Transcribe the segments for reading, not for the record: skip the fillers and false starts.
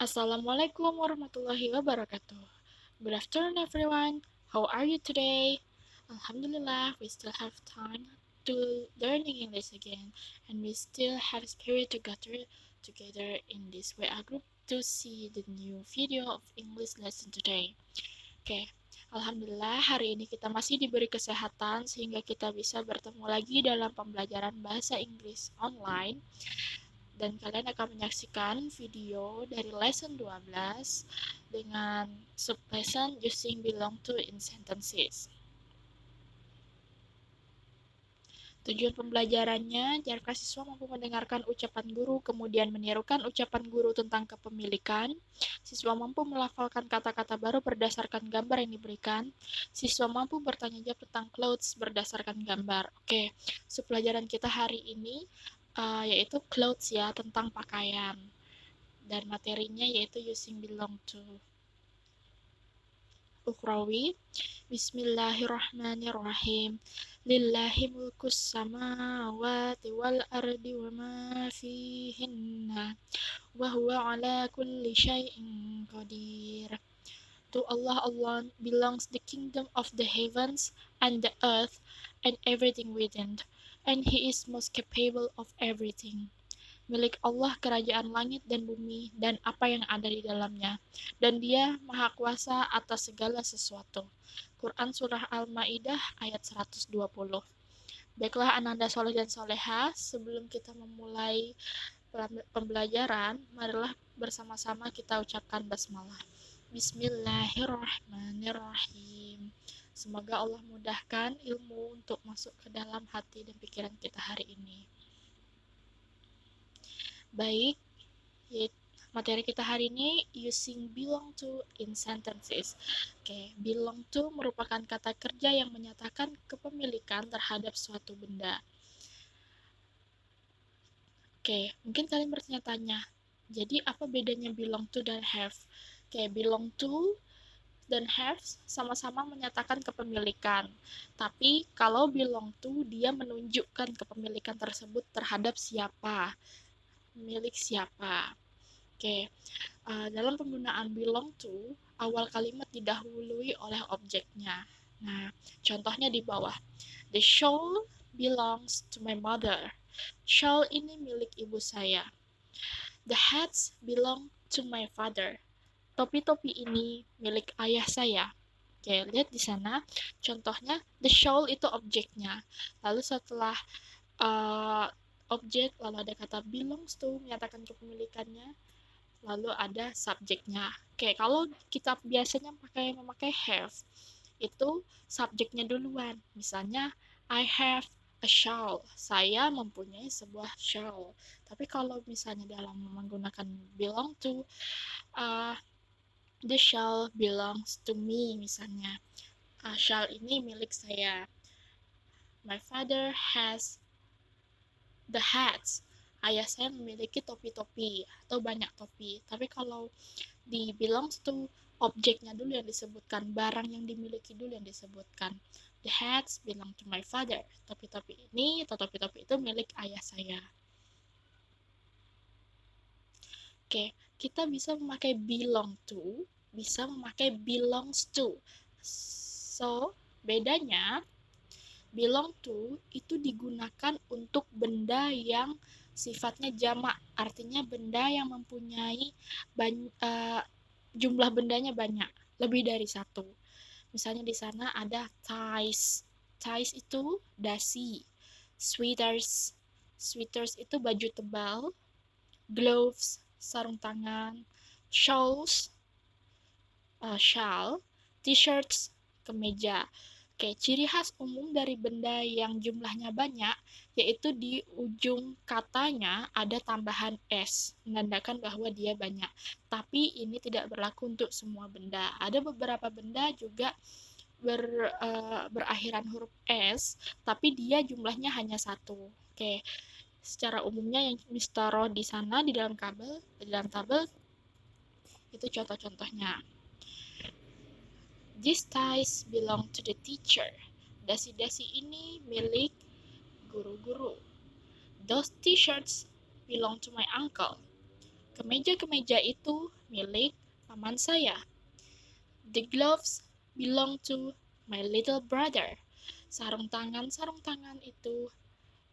Assalamualaikum warahmatullahi wabarakatuh. Good afternoon, everyone. How are you today? Alhamdulillah, we still have time to learning English again, and we still have spirit to gather together in this WA group to see the new video of English lesson today. Oke, Alhamdulillah hari ini kita masih diberi kesehatan sehingga kita bisa bertemu lagi dalam pembelajaran bahasa Inggris online dan kalian akan menyaksikan video dari lesson 12 dengan sublesson using belong to in sentences. Tujuan pembelajarannya, agar siswa mampu mendengarkan ucapan guru, kemudian menirukan ucapan guru tentang kepemilikan. Siswa mampu melafalkan kata-kata baru berdasarkan gambar yang diberikan. Siswa mampu bertanya jawab tentang clothes berdasarkan gambar. Oke, pelajaran kita hari ini yaitu clothes ya, tentang pakaian. Dan materinya yaitu using belong to. Ukhrawi. Bismillahirrahmanirrahim. Lillahi mulkus samawati wal ardi wa ma fihinna. Wa huwa ala kulli syai'in qadir. To Allah alone belongs the kingdom of the heavens and the earth and everything within, and He is most capable of everything. Milik Allah kerajaan langit dan bumi dan apa yang ada di dalamnya. Dan Dia Maha Kuasa atas segala sesuatu. Quran Surah Al-Ma'idah ayat 120. Baiklah Ananda Soleh dan Soleha, sebelum kita memulai pembelajaran, marilah bersama-sama kita ucapkan basmalah. Bismillahirrahmanirrahim. Semoga Allah mudahkan ilmu untuk masuk ke dalam hati dan pikiran kita hari ini. Baik, materi kita hari ini using belong to in sentences. Oke, belong to merupakan kata kerja yang menyatakan kepemilikan terhadap suatu benda. Oke, mungkin kalian bertanya-tanya, jadi apa bedanya belong to dan have? Oke, belong to dan have sama-sama menyatakan kepemilikan. Tapi kalau belong to, dia menunjukkan kepemilikan tersebut terhadap siapa, milik siapa. Oke, dalam penggunaan belong to, awal kalimat didahului oleh objeknya. Nah, contohnya di bawah. The shawl belongs to my mother. Shawl ini milik ibu saya. The hats belong to my father. Topi-topi ini milik ayah saya. Oke, lihat di sana. Contohnya, the shawl itu objeknya. Lalu setelah objek, lalu ada kata belongs to, menyatakan kepemilikannya. Lalu ada subjeknya. Oke, kalau kita biasanya memakai have, itu subjeknya duluan. Misalnya, I have a shawl. Saya mempunyai sebuah shawl. Tapi kalau misalnya dalam menggunakan belong to, the shawl belongs to me misalnya. Shawl ini milik saya. My father has the hats. Ayah saya memiliki topi-topi atau banyak topi. Tapi kalau di belongs to, objeknya dulu yang disebutkan, barang yang dimiliki dulu yang disebutkan. The hats belong to my father. Topi-topi ini atau topi-topi itu milik ayah saya. Oke, kita bisa memakai belong to, bisa memakai belongs to. So, bedanya belong to itu digunakan untuk benda yang sifatnya jamak, artinya benda yang mempunyai jumlah bendanya banyak, lebih dari satu. Misalnya di sana ada ties. Ties itu dasi. Sweaters. Sweaters itu baju tebal. Gloves, sarung tangan. Shawls, shawl. T-shirts, kemeja. Oke, ciri khas umum dari benda yang jumlahnya banyak, yaitu di ujung katanya ada tambahan s, menandakan bahwa dia banyak. Tapi ini tidak berlaku untuk semua benda. Ada beberapa benda juga berakhiran huruf s, tapi dia jumlahnya hanya satu. Oke, secara umumnya yang taruh di sana di dalam tabel itu contoh-contohnya. These ties belong to the teacher. Dasi-dasi ini milik guru-guru. Those t-shirts belong to my uncle. Kemeja-kemeja itu milik paman saya. The gloves belong to my little brother. Sarung tangan itu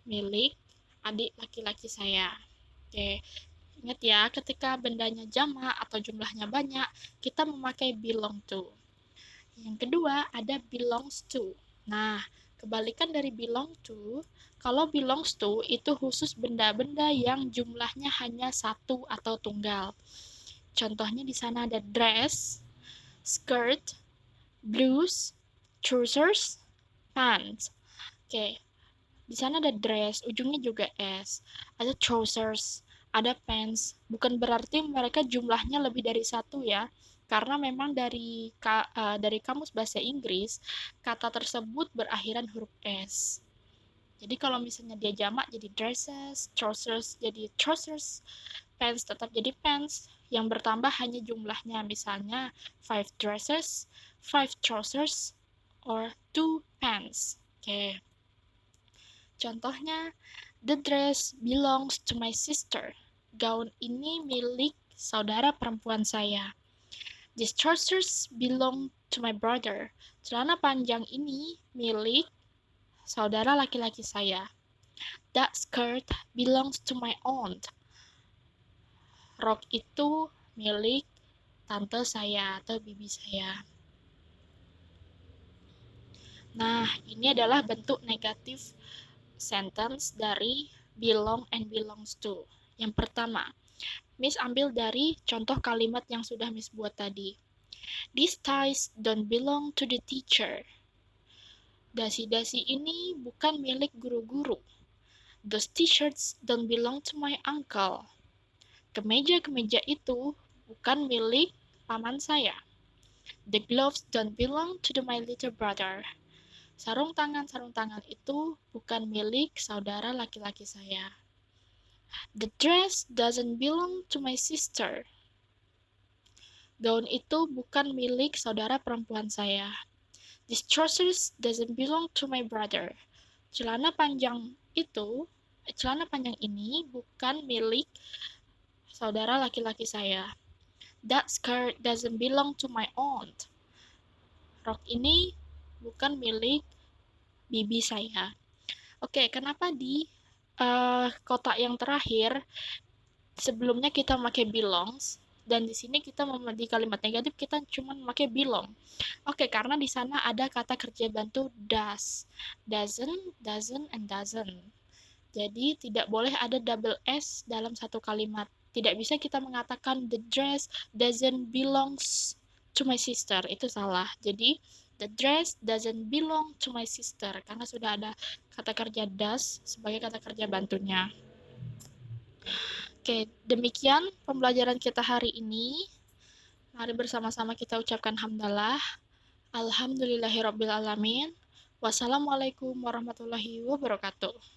milik adik laki-laki saya. Oke, ingat ya, ketika bendanya jamak atau jumlahnya banyak, kita memakai belong to. Yang kedua, ada belongs to. Nah, kebalikan dari belong to, kalau belongs to itu khusus benda-benda yang jumlahnya hanya satu atau tunggal. Contohnya di sana ada dress, skirt, blouse, trousers, pants. Oke, di sana ada dress, ujungnya juga S. Ada trousers, ada pants. Bukan berarti mereka jumlahnya lebih dari satu ya. Karena memang dari kamus bahasa Inggris, kata tersebut berakhiran huruf S. Jadi kalau misalnya dia jamak jadi dresses, trousers jadi trousers, pants tetap jadi pants. Yang bertambah hanya jumlahnya, misalnya 5 dresses, 5 trousers, or 2 pants. Oke. Contohnya, the dress belongs to my sister. Gaun ini milik saudara perempuan saya. These trousers belong to my brother. Celana panjang ini milik saudara laki-laki saya. That skirt belongs to my aunt. Rok itu milik tante saya atau bibi saya. Nah, ini adalah bentuk negatif sentence dari belong and belongs to. Yang pertama, Miss ambil dari contoh kalimat yang sudah Miss buat tadi. These ties don't belong to the teacher. Dasi-dasi ini bukan milik guru-guru. Those t-shirts don't belong to my uncle. Kemeja-kemeja itu bukan milik paman saya. The gloves don't belong to my little brother. Sarung tangan itu bukan milik saudara laki-laki saya. The dress doesn't belong to my sister. Gaun itu bukan milik saudara perempuan saya. This trousers doesn't belong to my brother. Celana panjang ini bukan milik saudara laki-laki saya. That skirt doesn't belong to my aunt. Rok ini bukan milik bibi saya. Oke, kenapa di kotak yang terakhir sebelumnya kita memakai belongs dan di sini kita di kalimat negatif kita cuma memakai belong. Oke, karena di sana ada kata kerja bantu does, doesn't, and doesn't. Jadi tidak boleh ada double S dalam satu kalimat. Tidak bisa kita mengatakan the dress doesn't belongs to my sister. Itu salah. Jadi the dress doesn't belong to my sister karena sudah ada kata kerja does sebagai kata kerja bantunya. Oke, demikian pembelajaran kita hari ini. Mari bersama-sama kita ucapkan hamdalah. Alhamdulillahirabbil alamin. Wassalamualaikum warahmatullahi wabarakatuh.